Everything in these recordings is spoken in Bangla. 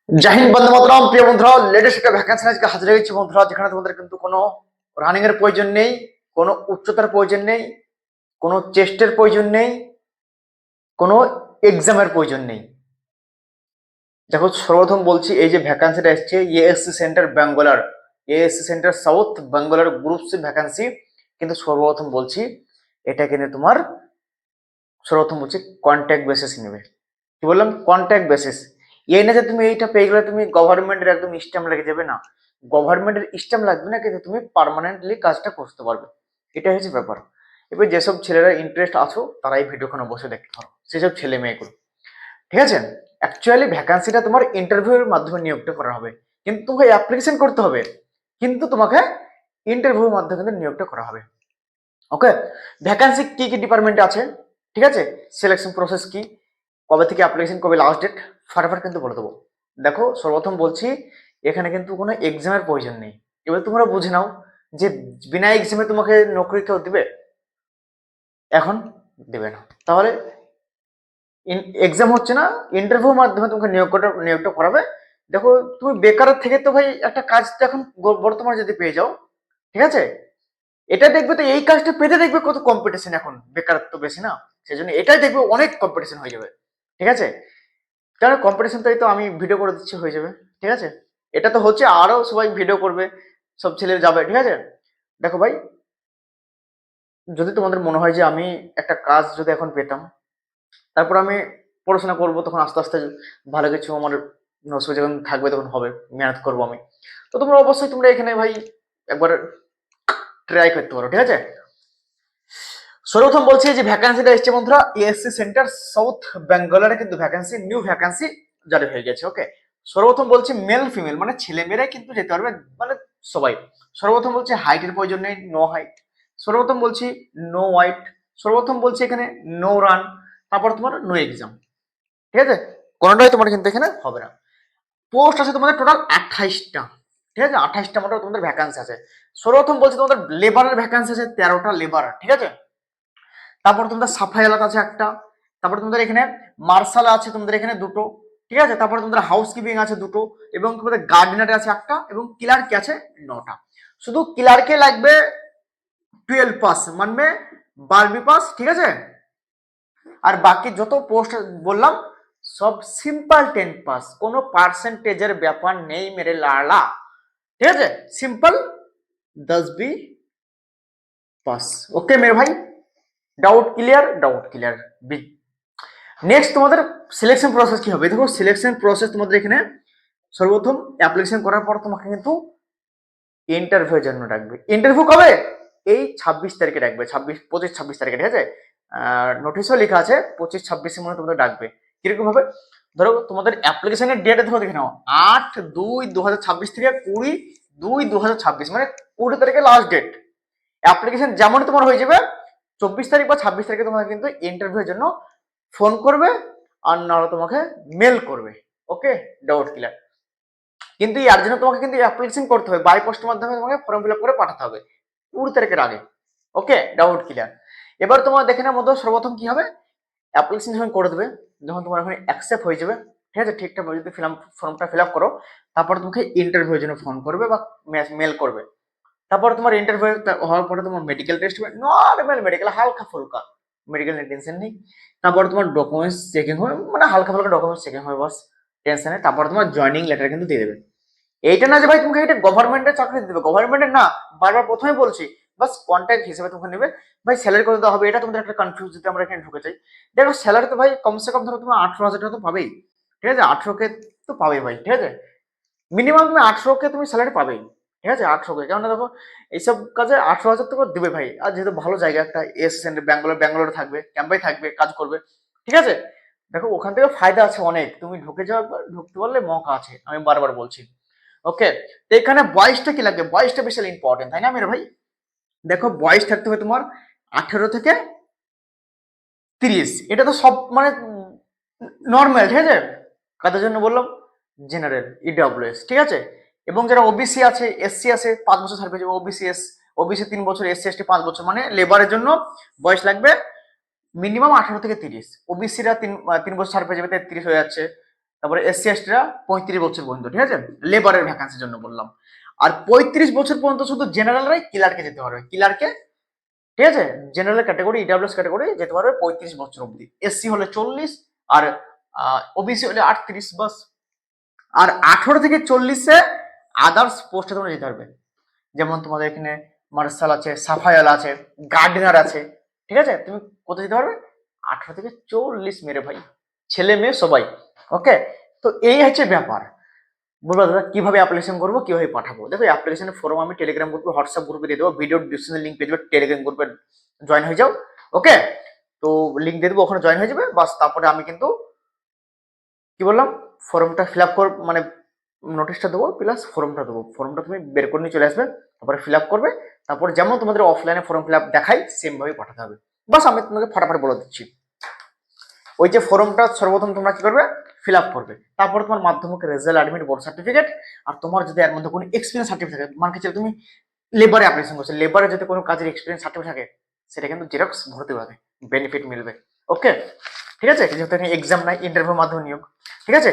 জয় হিন্দ, বন্দে মাতরম। প্রিয় বন্ধুরা, লেটেস্ট একটা ভ্যাকেন্সি আজকে হাজির হয়েছে বন্ধুরা, যেখানে তোমাদের কিন্তু কোনো রানিং এর প্রয়োজন নেই, কোনো উচ্চতার প্রয়োজন নেই, কোনো চেস্টের প্রয়োজন নেই, কোনো এক্সামের প্রয়োজন নেই। দেখো, সর্বপ্রথম বলছি, এই যে ভ্যাকান্সিটা এসছে ASC centre Bangalore, ASC centre south Bangalore group C vacancy. কিন্তু সর্বপ্রথম বলছি, এটা কিন্তু তোমার সর্বপ্রথম বলছি কন্ট্যাক্ট বেসিস নেবে। কি বললাম? Contact basis. এই না যে তুমি এইটা পেয়ে গেলে তুমি গভর্নমেন্টের একদম স্ট্যাম্প লেগে যাবে, না। গভর্নমেন্টের স্ট্যাম্প লাগবে না, কিন্তু তুমি পার্মানেন্টলি কাজটা করতে পারবে। এটা হচ্ছে ব্যাপার। এবার যেসব ছেলেরা ইন্টারেস্ট আছো তারা এই ভিডিওখানে বসে দেখতে পারো, সেসব ছেলে মেয়েগুলো। ঠিক আছে? অ্যাকচুয়ালি ভ্যাকান্সিটা তোমার ইন্টারভিউর মাধ্যমে নিয়োগটা করা হবে, কিন্তু তোমাকে অ্যাপ্লিকেশন করতে হবে, কিন্তু তোমাকে ইন্টারভিউর মাধ্যমে কিন্তু নিয়োগটা করা হবে। ওকে। ভ্যাকান্সি কি কি ডিপার্টমেন্টে আছে, ঠিক আছে, সিলেকশন প্রসেস কি, কবে থেকে অ্যাপ্লিকেশন, কবে লাস্ট ডেট, ফাটাফাট কিন্তু বলে দেবো। দেখো, সর্বপ্রথম বলছি, এখানে কিন্তু কোনো এক্সামের প্রয়োজন নেই। এবার তোমরা বুঝে নাও যে বিনা এক্সামে তোমাকে নকরি কেউ দিবে? এখন দেবে না। তাহলে এক্সাম হচ্ছে না, ইন্টারভিউর মাধ্যমে তোমাকে নিয়োগটা করাবে। দেখো, তুমি বেকারের থেকে তো ভাই একটা কাজ তো এখন বর্তমানে যদি পেয়ে যাও, ঠিক আছে, এটা দেখবে তো এই কাজটা পেতে দেখবে কত কম্পিটিশন, এখন বেকার তো বেশি না, সেই জন্য এটাই দেখবে অনেক কম্পিটিশন হয়ে যাবে। ঠিক আছে? কারণ কম্পিটিশন তো এই তো আমি ভিডিও করে দিচ্ছি, হয়ে যাবে। ঠিক আছে? এটা তো হচ্ছে, আরো সবাই ভিডিও করবে, সব ছেলে যাবে। ঠিক আছে? দেখো ভাই, যদি তোমাদের মনে হয় যে আমি একটা কাজ যদি এখন পেতাম, তারপর আমি পড়াশোনা করবো, তখন আস্তে আস্তে ভালো কিছু আমার নসিবে যখন থাকবে তখন হবে, মেহনত করবো আমি, তো তোমরা অবশ্যই তোমরা এখানে ভাই একবার ট্রাই করতে পারো। ঠিক আছে? সর্বপ্রথম বলছি যে ভ্যাকান্সিটা এসছে বন্ধুরা, এএসসি সেন্টার সাউথ ব্যাঙ্গালোরে কিন্তু ভ্যাকান্সি, নিউ ভ্যাকান্সি জারি হয়ে গেছে। ওকে। সর্বপ্রথম বলছি মেল ফিমেল মানে ছেলে মেয়েরাই কিন্তু যেতে পারবে, মানে সবাই। সর্বপ্রথম বলছি হাইটের প্রয়োজন নেই, নো হাইট। সর্বপ্রথম বলছি নো ওয়াইট। সর্বপ্রথম বলছি এখানে নো রান। তারপর তোমার নো এক্সাম। ঠিক আছে? কোনোটাই তোমার কিন্তু এখানে হবে না। পোস্ট আছে তোমাদের টোটাল 28টা। ঠিক আছে? 28টা মতো তোমাদের ভ্যাকান্সি আছে। সর্বপ্রথম বলছি তোমাদের লেবারের ভ্যাকান্সি আছে 13টা লেবার। ঠিক আছে? তারপর তোমাদের সাফাই আলাদা আছে একটা। তারপর তোমাদের এখানে মার্শাল আছে তোমাদের এখানে দুটো। ঠিক আছে? তারপরে তোমাদের হাউস কিপিং আছে দুটো, এবং তোমাদের গার্ডেনারে আছে একটা, এবং ক্লার্কে আছে 9টা। শুধু ক্লার্কে লাগবে 12 পাস, মানে 12 পাস। ঠিক আছে? আর বাকি যত পোস্ট বললাম সব সিম্পল 10 পাস, কোনো পার্সেন্টেজের ব্যাপার নেই মেরে লালা। ঠিক আছে? Simple 10 pass. ওকে মেরে ভাই, doubt clear? Doubt clear. Next তোমাদের সিলেকশন প্রসেস কি হবে? দেখো, সিলেকশন প্রসেস তোমাদের এখানে সর্বপ্রথম অ্যাপ্লিকেশন করার পর তোমাকে কিন্তু ইন্টারভিউ জন্য ডাকবে। ইন্টারভিউ কবে? এই 26 তারিখে ডাকবে, 25, 26, 26 তারিখে। ঠিক আছে? নোটিশও লেখা আছে 25, 26-এর মধ্যে তোমাদের ডাকবে। কিরকম হবে? ধরো তোমাদের অ্যাপ্লিকেশনের ডেট ধরো দেখে নাও, 8/2/2026 থেকে 20/2/2026, মানে 20 তারিখে লাস্ট ডেট। অ্যাপ্লিকেশন যেমন তোমার হয়ে যাবে, 24 তারিখ বা 26 তারিখে তোমাকে কিন্তু ইন্টারভিউর জন্য ফোন করবে, আর নাহলে তোমাকে মেল করবে। ওকে, ডাউট ক্লিয়ার? কিন্তু এর জন্য তোমাকে কিন্তু অ্যাপ্লিকেশন করতে হবে, বাই পোস্টের মাধ্যমে তোমাকে ফর্ম ফিল আপ করে পাঠাতে হবে 20 তারিখের আগে। ওকে, ডাউট ক্লিয়ার? এবার তোমার দেখে নেওয়ার মধ্যে সর্বপ্রথম কি হবে, অ্যাপ্লিকেশন যখন করে দেবে, যখন তোমার ওখানে অ্যাকসেপ্ট হয়ে যাবে, ঠিক আছে, ঠিকঠাক যদি ফর্মটা ফিল আপ করো, তারপর তোমাকে ইন্টারভিউর জন্য ফোন করবে বা মেল করবে। তারপর তোমার ইন্টারভিউ হওয়ার পরে তোমার মেডিকেল টেস্ট হবে, নর্মাল মেডিকেল, হালকা ফুলকা মেডিকেল, নিয়ে টেনশন নেই। তারপর তোমার ডকুমেন্টস চেকিং হবে, মানে হালকা ফুলকা ডকুমেন্টস চেকিং হবে, বাস, টেনশন নেই। তারপর তোমার জয়নিং লেটার কিন্তু দিয়ে দেবে। এইটা না যে ভাই তোমাকে এটা গভর্নমেন্টের চাকরি দেবে, গভর্নমেন্টের না, বারবার প্রথমে বলছি, বাস কন্ট্যাক্ট হিসেবে তোমাকে নেবে। ভাই স্যালারি কত দেওয়া হবে এটা তোমাদের একটা কনফিউজ, যদি আমরা এখানে ঢুকে যাই। দেখো, স্যালারি তো ভাই কমসে কম ধরো তোমার 18,000 টাকা তো পাবেই। ঠিক আছে? 18K তো পাবেই ভাই। ঠিক আছে? মিনিমাম তুমি 18K তুমি স্যালারি পাবেই। ঠিক আছে? 18K, কেননা দেখো এইসব কাজে 18,000 তো দেবে ভাই। আর যেহেতু ভালো জায়গা একটা, এস সেন্টার ব্যাঙ্গালোরে থাকবে, ক্যাম্পাই থাকবে, কাজ করবে। ঠিক আছে? দেখো, ওখান থেকে ফায়দা আছে অনেক, তুমি ঢুকে যাও, একবার ঢুকতে পারলে মৌকা আছে, আমি বারবার বলছি। ওকে। তো এখানে বয়সটা কি লাগবে? বয়সটা বিশাল ইম্পর্টেন্ট, তাই না মেরে ভাই? দেখো, বয়স থাকতে হবে তোমার 18 থেকে 30। এটা তো সব মানে নর্মাল। ঠিক আছে? কাদের জন্য বললাম? General, EWS. ঠিক আছে? এবং যারা ওবিসি আছে, এসসি আছে, 5 বছর সার্ভিস যাবে। ওবিসি 3 বছর, এসসি এসটি 5 বছর, মানে লেবারের জন্য বয়স লাগবে মিনিমাম 18 থেকে 30। ওবিসিরা 3 বছর সার্ভিস যাবে, 33 হয়ে যাচ্ছে। তারপরে এসসি এসটিরা 35 বছর পর্যন্ত, ঠিক আছে, লেবারের ভ্যাকান্সির জন্য বললাম। আর 35 বছর পর্যন্ত শুধু জেনারেলরাই ক্লার্কে যেতে পারবে, ক্লার্কে, ঠিক আছে, জেনারেল ক্যাটাগরি ইডাব্লিউএস ক্যাটাগরি যেতে পারবে 35 বছর অবধি। এসসি হলে 40 আর ওবিসি হলে 38 বাস। আর 18 থেকে 40-এ আদার্স পোস্টে তোমরা যেতে পারবে, যেমন তোমাদের এখানে মার্শাল আছে, সাফায়াল আছে, গার্ডেনার আছে, ঠিক আছে, তুমি কোথায় যেতে পারবে 18 থেকে 40 মেরে ভাই, ছেলে মেয়ে সবাই। ওকে, তো এই হচ্ছে ব্যাপার। বলবো দাদা কিভাবে অ্যাপ্লিকেশন করবো, কিভাবে পাঠাবো? দেখো অ্যাপ্লিকেশনের ফর্ম আমি টেলিগ্রাম গ্রুপে, হোয়াটসঅ্যাপ গ্রুপে দিয়ে দেবো, ভিডিও ডিসক্রিপশনে লিঙ্ক পেয়ে যাবে, টেলিগ্রাম গ্রুপে জয়েন হয়ে যাও। ওকে, তো লিঙ্ক দিয়ে দেবো, ওখানে জয়েন হয়ে যাবে বাস। তারপরে আমি কিন্তু কি বললাম, ফর্মটা ফিল আপ কর, মানে নোটিশটা দেবো প্লাস ফর্মটা দেবো, ফর্মটা তুমি বের করে নিয়ে চলে আসবে, তারপরে ফিল আপ করবে, তারপর যেমন তোমাদের অফলাইনে ফর্ম ফিল আপ দেখাই সেম ভাবে পাঠাতে হবে। বাস আমি তোমাকে ফটাফট বলে দিচ্ছি। ওই যে ফর্মটা সর্বপ্রথম তোমরা কি করবে, ফিল আপ করবে, তারপর তোমার মাধ্যমিক রেজাল্ট, অ্যাডমিট, বোর্ড সার্টিফিকেট, আর তোমার যদি এর মধ্যে কোনো এক্সপিরিয়েন্স সার্টিফিকেট থাকে, মানে কি তুমি লেবারে অ্যাপ্লিকেশন করছো, লেবারে যদি কোনো কাজের এক্সপিরিয়েন্স সার্টিফিকেট থাকে, সেটা কিন্তু জেরক্স ভরতে হবে, বেনিফিট মিলবে। ওকে, ঠিক আছে, যেহেতু এখানে এক্সাম নাই, ইন্টারভিউর মাধ্যমে নিয়োগ, ঠিক আছে।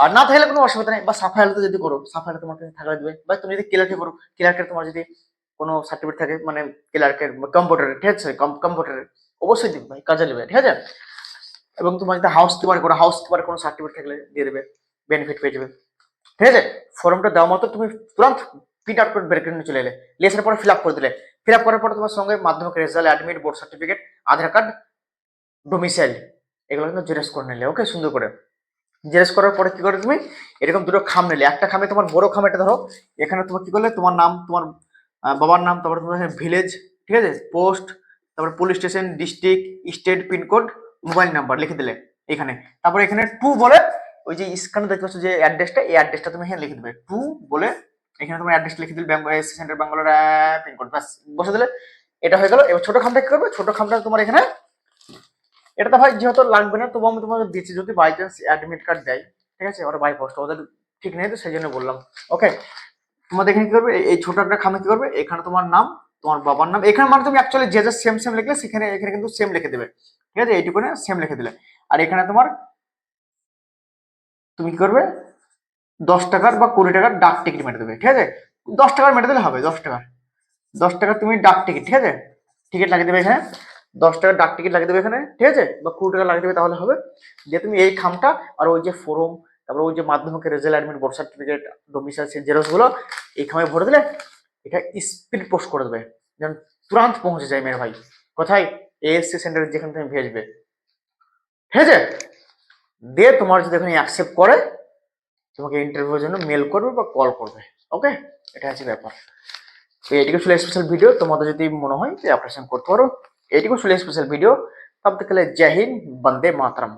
আর না থাকলে কোনো অসুবিধা নেই, বা সাফাইলে যদি করো, সাফাইলে তোমার কাছে থাকলে দেবে, বা তুমি যদি ক্লার্কে করো, ক্লার্কের তোমার যদি কোনো সার্টিফিকেট থাকে, মানে ক্লার্কের কম্পিউটারের, ঠিক আছে, কম্পিউটারের অবশ্যই দিবে ভাই, কাজে নেবে, ঠিক আছে। এবং তোমার যদি হাউস কিপার করো, হাউস কিপার কোনো সার্টিফিকেট থাকলে দিয়ে দেবে, বেনিফিট পেয়ে যাবে, ঠিক আছে। ফর্মটা দেওয়া মতো তুমি তুরন্ত প্রিন্ট আউট করে বের করে নিয়ে চলে এলে, লেসার পরে ফিল আপ করে দিলে, ফিল আপ করার পরে তোমার সঙ্গে মাধ্যমিক রেজাল্ট, অ্যাডমিট, বোর্ড সার্টিফিকেট, আধার কার্ড, ডোমিসাইল, এগুলো কিন্তু জেরক্স করে নিলে। ওকে, সুন্দর করে জেরক্স করার পরে কি করে তুমি এরকম দুটো খাম নিলে, একটা খামে তোমার বড় খাম, এটা ধরো, এখানে তোমার কি করলে তোমার নাম, তোমার বাবার নাম, তারপরে তোমার ভিলেজ, ঠিক আছে, পোস্ট, তারপরে police station, district, state, pincode, mobile number লিখে দিলে এখানে। তারপরে এখানে টু বলে ওই যে স্ক্যানে দেখতে পাচ্ছ যে অ্যাড্রেসটা, এই অ্যাড্রেসটা তুমি এখানে লিখে দেবে, টু বলে এখানে তোমার অ্যাড্রেস লিখে দিলে, সেন্টার ব্যাঙ্গালোর, পিনকোড, ব্যাস বসে দিলে, এটা হয়ে গেল। এবার ছোট খামটা কি করবে, ছোট খামটা তোমার এখানে, এটা তো ভাই যেহেতু লাগবে না, তবু আমি তোমাকে দিচ্ছি, যদি বাই চান্স অ্যাডমিট কার্ড দেয়, ঠিক আছে, ওরা বাই পোস্ট, ওদের ঠিক নেই তো সেই জন্য বললাম। ওকে, তোমাদের এখানে কি করবে, এই ছোট একটা খামে কি করবে, এখানে তোমার নাম, তোমার বাবার নাম, এখানে মানে তুমি অ্যাকচুয়ালি যে যে সেম সেম লিখলে সেখানে এখানে কিন্তু সেম লিখে দেবে, ঠিক আছে, এইটুকু সেম লিখে দিলে। আর এখানে তোমার তুমি কি করবে, 10 টাকার বা 20 টাকার ডাক টিকিট মেরে দেবে, ঠিক আছে, 10 টাকার মেরে দিলে হবে, 10 টাকার, 10 টাকার তুমি ডাক টিকিট, ঠিক আছে, টিকিট লাগিয়ে দেবে এখানে, 10 টাকার ডাক টিকিট লাগিয়ে দেবে এখানে, ঠিক আছে, বা 20 টাকা লাগিয়ে দেবে, তাহলে হবে। দিয়ে তুমি এই খামটা আর ওই যে ফর্ম, তারপরে ওই যে মাধ্যমিকের result, admit, board certificate, domicile xerox গুলো এই খামে ভরে দিলে, এটা স্পিড পোস্ট করে দেবে, যেন তুরন্ত পৌঁছে যায় মেরে ভাই, কোথায়, এএসসি সেন্টারে যেখানে তুমি ভেজবে, ঠিক আছে। দিয়ে তোমার যদি এখানে অ্যাকসেপ্ট করে, তোমাকে ইন্টারভিউর জন্য মেল করবে বা কল করবে। ওকে, এটা হচ্ছে ব্যাপার। তো এইটুকু ছিল স্পেশাল ভিডিও, তোমাদের যদি মনে হয় যে অপারেশন করতে পারো, এইটুকু ছিল স্পেশাল ভিডিও। তব তক के लिए जय हिंद, वंदे मातरम।